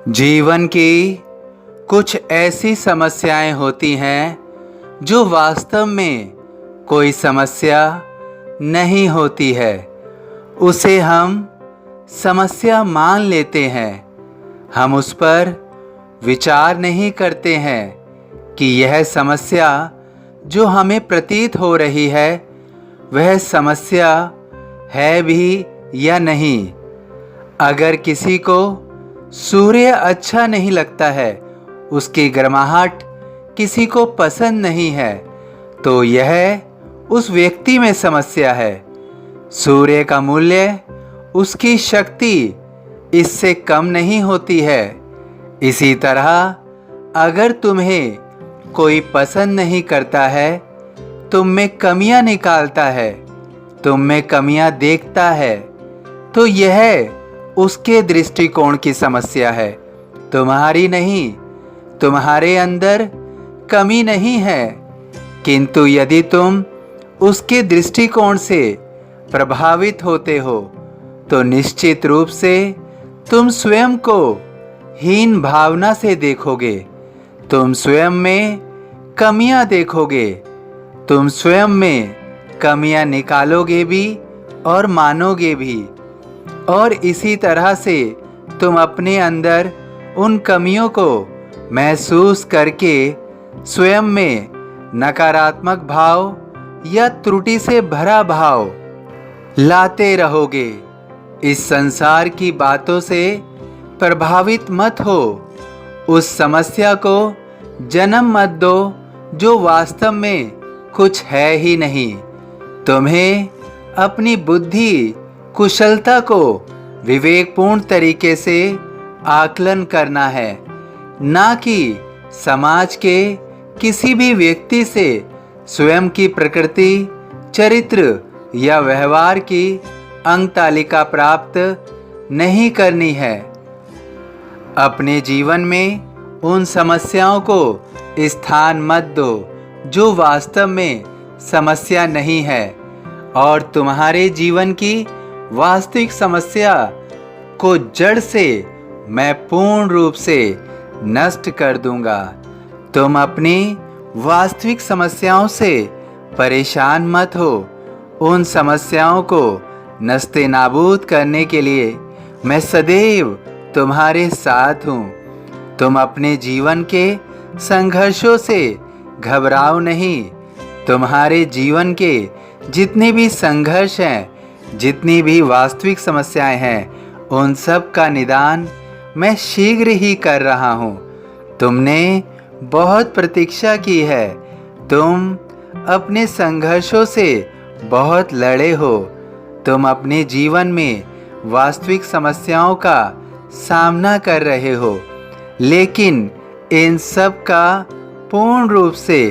जीवन की कुछ ऐसी समस्याएं होती हैं जो वास्तव में कोई समस्या नहीं होती है। उसे हम समस्या मान लेते हैं। हम उस पर विचार नहीं करते हैं कि यह समस्या जो हमें प्रतीत हो रही है वह समस्या है भी या नहीं। अगर किसी को सूर्य अच्छा नहीं लगता है, उसकी गर्माहट किसी को पसंद नहीं है, तो यह उस व्यक्ति में समस्या है। सूर्य का मूल्य, उसकी शक्ति इससे कम नहीं होती है। इसी तरह अगर तुम्हें कोई पसंद नहीं करता है, तुम में कमियां निकालता है, तुम में कमियां देखता है, तो यह उसके दृष्टिकोण की समस्या है, तुम्हारी नहीं। तुम्हारे अंदर कमी नहीं है, किंतु यदि तुम उसके दृष्टिकोण से प्रभावित होते हो तो निश्चित रूप से तुम स्वयं को हीन भावना से देखोगे। तुम स्वयं में कमियां देखोगे, तुम स्वयं में कमियां निकालोगे भी और मानोगे भी, और इसी तरह से तुम अपने अंदर उन कमियों को महसूस करके स्वयं में नकारात्मक भाव या त्रुटि से भरा भाव लाते रहोगे। इस संसार की बातों से प्रभावित मत हो। उस समस्या को जन्म मत दो जो वास्तव में कुछ है ही नहीं। तुम्हें अपनी बुद्धि कुशलता को विवेकपूर्ण तरीके से आकलन करना है, ना कि समाज के किसी भी व्यक्ति से स्वयं की प्रकृति, चरित्र या व्यवहार की अंक तालिका प्राप्त नहीं करनी है। अपने जीवन में उन समस्याओं को स्थान मत दो जो वास्तव में समस्या नहीं है, और तुम्हारे जीवन की वास्तविक समस्या को जड़ से मैं पूर्ण रूप से नष्ट कर दूंगा। तुम अपनी वास्तविक समस्याओं से परेशान मत हो। उन समस्याओं को नस्ते नाबूद करने के लिए मैं सदैव तुम्हारे साथ हूँ। तुम अपने जीवन के संघर्षों से घबराओ नहीं। तुम्हारे जीवन के जितने भी संघर्ष हैं, जितनी भी वास्तविक समस्याएं हैं, उन सब का निदान मैं शीघ्र ही कर रहा हूँ। तुमने बहुत प्रतीक्षा की है। तुम अपने संघर्षों से बहुत लड़े हो। तुम अपने जीवन में वास्तविक समस्याओं का सामना कर रहे हो, लेकिन इन सब का पूर्ण रूप से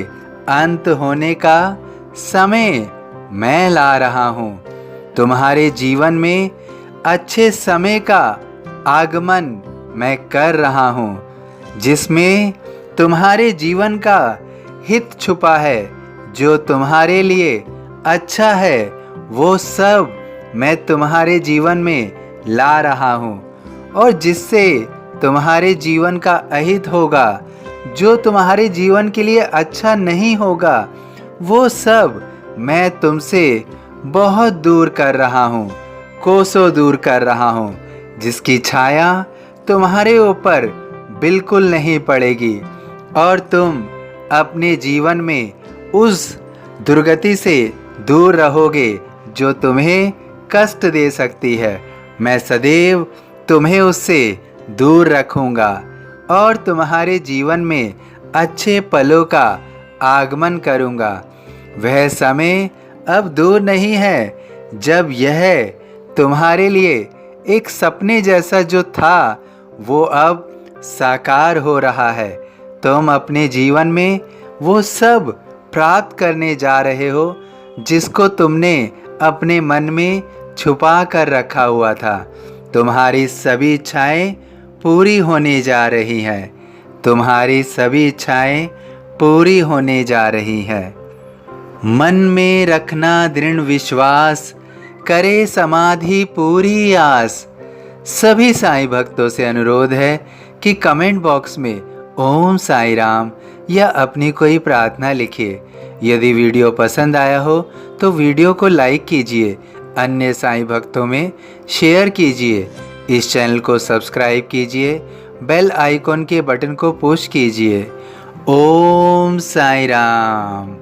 अंत होने का समय मैं ला रहा हूँ। तुम्हारे जीवन में अच्छे समय का आगमन मैं कर रहा हूँ, जिसमें तुम्हारे जीवन का हित छुपा है। जो तुम्हारे लिए अच्छा है वो सब मैं तुम्हारे जीवन में ला रहा हूँ, और जिससे तुम्हारे जीवन का अहित होगा, जो तुम्हारे जीवन के लिए अच्छा नहीं होगा, वो सब मैं तुमसे बहुत दूर कर रहा हूँ, कोसों दूर कर रहा हूँ, जिसकी छाया तुम्हारे ऊपर बिल्कुल नहीं पड़ेगी, और तुम अपने जीवन में उस दुर्गति से दूर रहोगे जो तुम्हें कष्ट दे सकती है। मैं सदैव तुम्हें उससे दूर रखूँगा, और तुम्हारे जीवन में अच्छे पलों का आगमन करूँगा। वह समय अब दूर नहीं है जब यह तुम्हारे लिए एक सपने जैसा जो था वो अब साकार हो रहा है। तुम अपने जीवन में वो सब प्राप्त करने जा रहे हो जिसको तुमने अपने मन में छुपा कर रखा हुआ था। तुम्हारी सभी इच्छाएं पूरी होने जा रही हैं। तुम्हारी सभी इच्छाएं पूरी होने जा रही हैं। मन में रखना दृढ़ विश्वास, करे समाधि पूरी आस। सभी साईं भक्तों से अनुरोध है कि कमेंट बॉक्स में ओम साईं राम या अपनी कोई प्रार्थना लिखिए। यदि वीडियो पसंद आया हो तो वीडियो को लाइक कीजिए, अन्य साईं भक्तों में शेयर कीजिए, इस चैनल को सब्सक्राइब कीजिए, बेल आइकॉन के बटन को पुश कीजिए। ओम साईं राम।